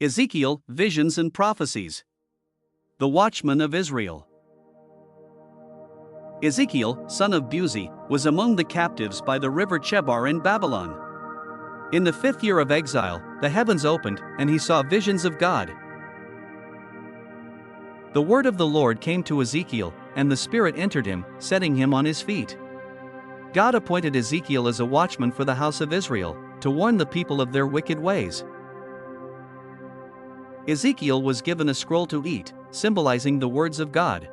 Ezekiel, Visions and Prophecies. The Watchman of Israel. Ezekiel, son of Buzi, was among the captives by the river Chebar in Babylon. In the 5th year of exile, the heavens opened, and he saw visions of God. The word of the Lord came to Ezekiel, and the Spirit entered him, setting him on his feet. God appointed Ezekiel as a watchman for the house of Israel, to warn the people of their wicked ways. Ezekiel was given a scroll to eat, symbolizing the words of God.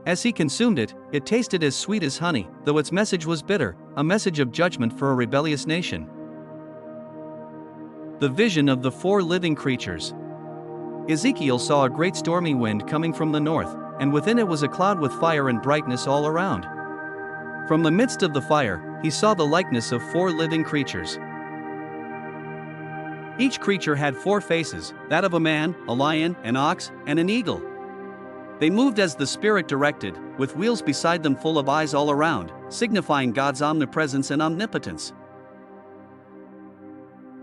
As he consumed it, it tasted as sweet as honey, though its message was bitter, a message of judgment for a rebellious nation. The vision of the 4 living creatures. Ezekiel saw a great stormy wind coming from the north, and within it was a cloud with fire and brightness all around. From the midst of the fire, he saw the likeness of 4 living creatures. Each creature had 4 faces, that of a man, a lion, an ox, and an eagle. They moved as the Spirit directed, with wheels beside them full of eyes all around, signifying God's omnipresence and omnipotence.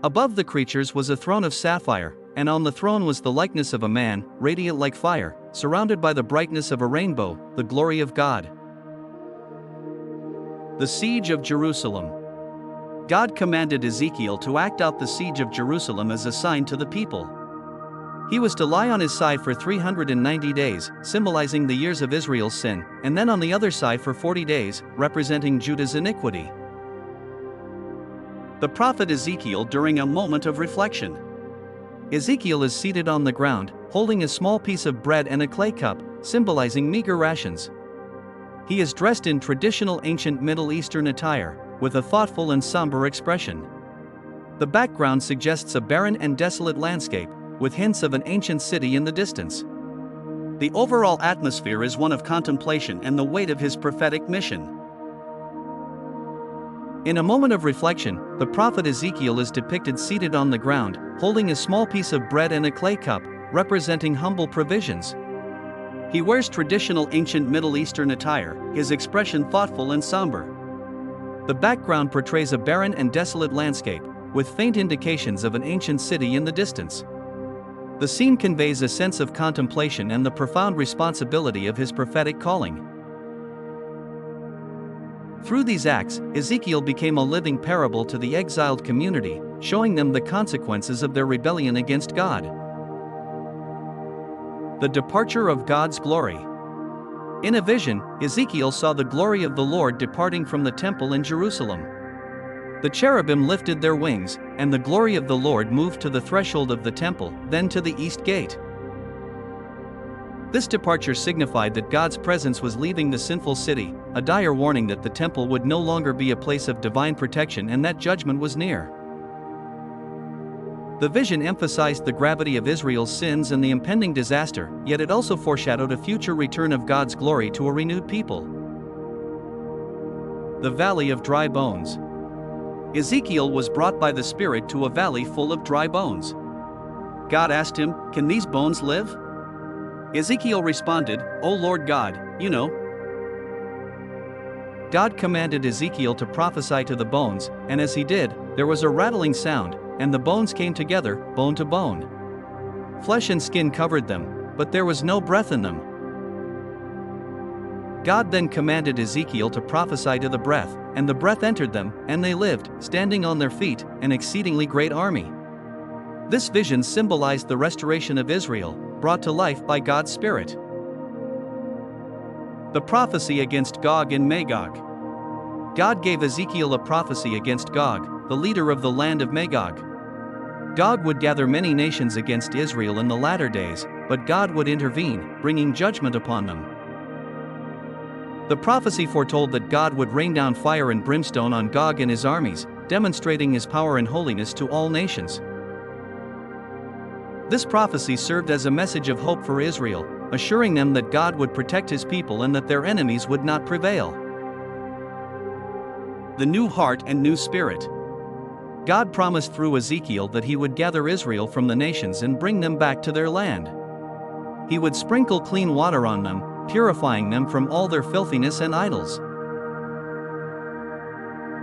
Above the creatures was a throne of sapphire, and on the throne was the likeness of a man, radiant like fire, surrounded by the brightness of a rainbow, the glory of God. The siege of Jerusalem. God commanded Ezekiel to act out the siege of Jerusalem as a sign to the people. He was to lie on his side for 390 days, symbolizing the years of Israel's sin, and then on the other side for 40 days, representing Judah's iniquity. The prophet Ezekiel during a moment of reflection. Ezekiel is seated on the ground, holding a small piece of bread and a clay cup, symbolizing meager rations. He is dressed in traditional ancient Middle Eastern attire, with a thoughtful and somber expression. The background suggests a barren and desolate landscape, with hints of an ancient city in the distance. The overall atmosphere is one of contemplation and the weight of his prophetic mission. In a moment of reflection, the prophet Ezekiel is depicted seated on the ground, holding a small piece of bread and a clay cup, representing humble provisions. He wears traditional ancient Middle Eastern attire, his expression thoughtful and somber. The background portrays a barren and desolate landscape, with faint indications of an ancient city in the distance. The scene conveys a sense of contemplation and the profound responsibility of his prophetic calling. Through these acts, Ezekiel became a living parable to the exiled community, showing them the consequences of their rebellion against God. The departure of God's glory. In a vision, Ezekiel saw the glory of the Lord departing from the temple in Jerusalem. The cherubim lifted their wings, and the glory of the Lord moved to the threshold of the temple, then to the east gate. This departure signified that God's presence was leaving the sinful city, a dire warning that the temple would no longer be a place of divine protection and that judgment was near. The vision emphasized the gravity of Israel's sins and the impending disaster, yet it also foreshadowed a future return of God's glory to a renewed people. The Valley of Dry Bones. Ezekiel was brought by the Spirit to a valley full of dry bones. God asked him, "Can these bones live?" Ezekiel responded, "O Lord God, you know." God commanded Ezekiel to prophesy to the bones, and as he did, there was a rattling sound, and the bones came together, bone to bone. Flesh and skin covered them, but there was no breath in them. God then commanded Ezekiel to prophesy to the breath, and the breath entered them, and they lived, standing on their feet, an exceedingly great army. This vision symbolized the restoration of Israel, brought to life by God's Spirit. The prophecy against Gog and Magog. God gave Ezekiel a prophecy against Gog, the leader of the land of Magog. Gog would gather many nations against Israel in the latter days, but God would intervene, bringing judgment upon them. The prophecy foretold that God would rain down fire and brimstone on Gog and his armies, demonstrating his power and holiness to all nations. This prophecy served as a message of hope for Israel, assuring them that God would protect his people and that their enemies would not prevail. The new heart and new spirit. God promised through Ezekiel that he would gather Israel from the nations and bring them back to their land. He would sprinkle clean water on them, purifying them from all their filthiness and idols.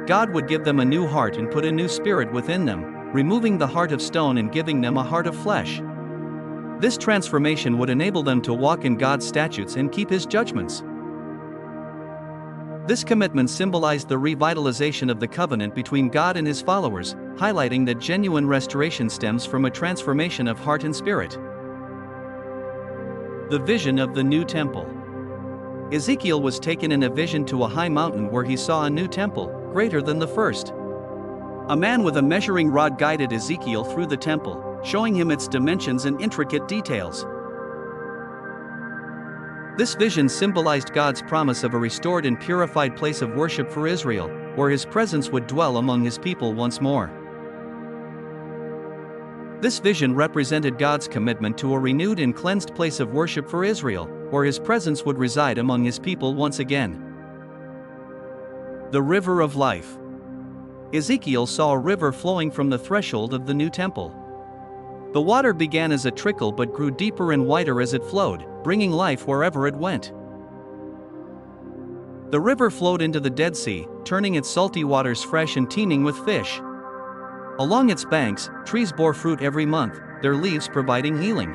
God would give them a new heart and put a new spirit within them, removing the heart of stone and giving them a heart of flesh. This transformation would enable them to walk in God's statutes and keep His judgments. This commitment symbolized the revitalization of the covenant between God and His followers, highlighting that genuine restoration stems from a transformation of heart and spirit. The vision of the new temple. Ezekiel was taken in a vision to a high mountain where he saw a new temple, greater than the first. A man with a measuring rod guided Ezekiel through the temple, showing him its dimensions and intricate details. This vision symbolized God's promise of a restored and purified place of worship for Israel, where His presence would dwell among His people once more. This vision represented God's commitment to a renewed and cleansed place of worship for Israel, where His presence would reside among His people once again. The river of life. Ezekiel saw a river flowing from the threshold of the new temple. The water began as a trickle but grew deeper and wider as it flowed, bringing life wherever it went. The river flowed into the Dead Sea, turning its salty waters fresh and teeming with fish. Along its banks, trees bore fruit every month, their leaves providing healing.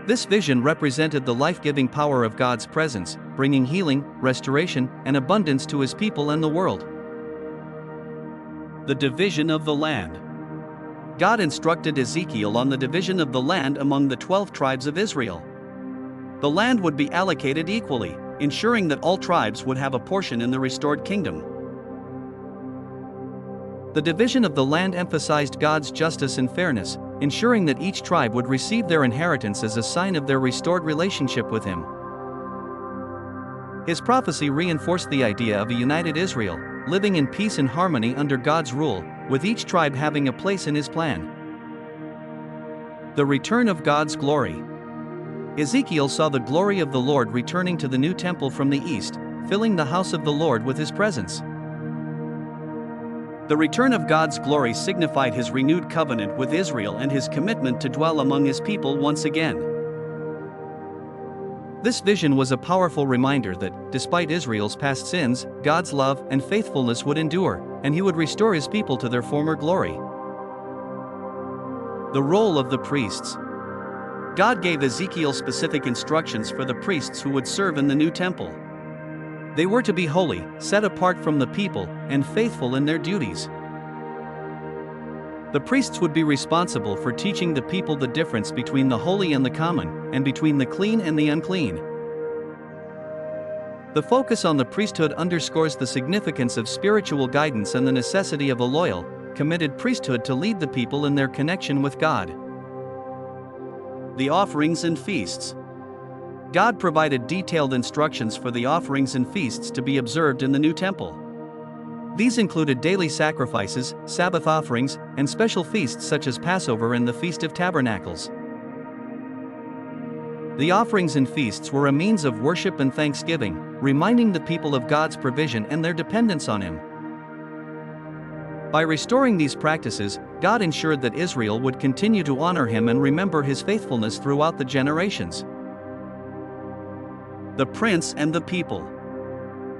This vision represented the life-giving power of God's presence, bringing healing, restoration, and abundance to His people and the world. The division of the land. God instructed Ezekiel on the division of the land among the 12 tribes of Israel. The land would be allocated equally, ensuring that all tribes would have a portion in the restored kingdom. The division of the land emphasized God's justice and fairness, ensuring that each tribe would receive their inheritance as a sign of their restored relationship with Him. His prophecy reinforced the idea of a united Israel, living in peace and harmony under God's rule, with each tribe having a place in His plan. The return of God's glory. Ezekiel saw the glory of the Lord returning to the new temple from the east, filling the house of the Lord with His presence. The return of God's glory signified His renewed covenant with Israel and His commitment to dwell among His people once again. This vision was a powerful reminder that, despite Israel's past sins, God's love and faithfulness would endure, and He would restore His people to their former glory. The role of the priests. God gave Ezekiel specific instructions for the priests who would serve in the new temple. They were to be holy, set apart from the people, and faithful in their duties. The priests would be responsible for teaching the people the difference between the holy and the common, and between the clean and the unclean. The focus on the priesthood underscores the significance of spiritual guidance and the necessity of a loyal, committed priesthood to lead the people in their connection with God. The offerings and feasts. God provided detailed instructions for the offerings and feasts to be observed in the new temple. These included daily sacrifices, Sabbath offerings, and special feasts such as Passover and the Feast of Tabernacles. The offerings and feasts were a means of worship and thanksgiving, reminding the people of God's provision and their dependence on Him. By restoring these practices, God ensured that Israel would continue to honor Him and remember His faithfulness throughout the generations. The prince and the people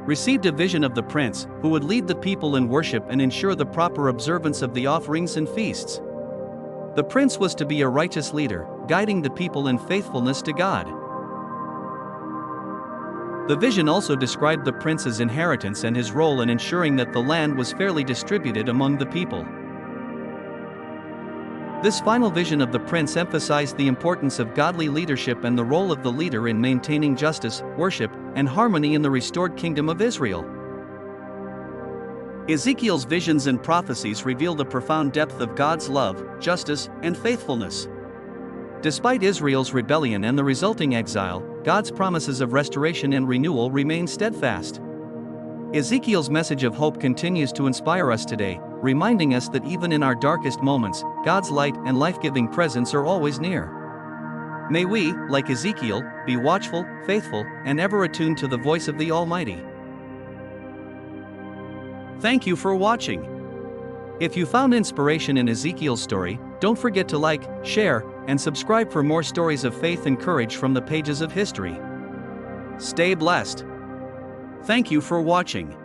received a vision of the prince, who would lead the people in worship and ensure the proper observance of the offerings and feasts. The prince was to be a righteous leader, guiding the people in faithfulness to God. The vision also described the prince's inheritance and his role in ensuring that the land was fairly distributed among the people. This final vision of the prince emphasized the importance of godly leadership and the role of the leader in maintaining justice, worship, and harmony in the restored kingdom of Israel. Ezekiel's visions and prophecies reveal the profound depth of God's love, justice, and faithfulness. Despite Israel's rebellion and the resulting exile, God's promises of restoration and renewal remain steadfast. Ezekiel's message of hope continues to inspire us today, reminding us that even in our darkest moments, God's light and life-giving presence are always near. May we, like Ezekiel, be watchful, faithful, and ever attuned to the voice of the Almighty. Thank you for watching. If you found inspiration in Ezekiel's story, don't forget to like, share, and subscribe for more stories of faith and courage from the pages of history. Stay blessed. Thank you for watching.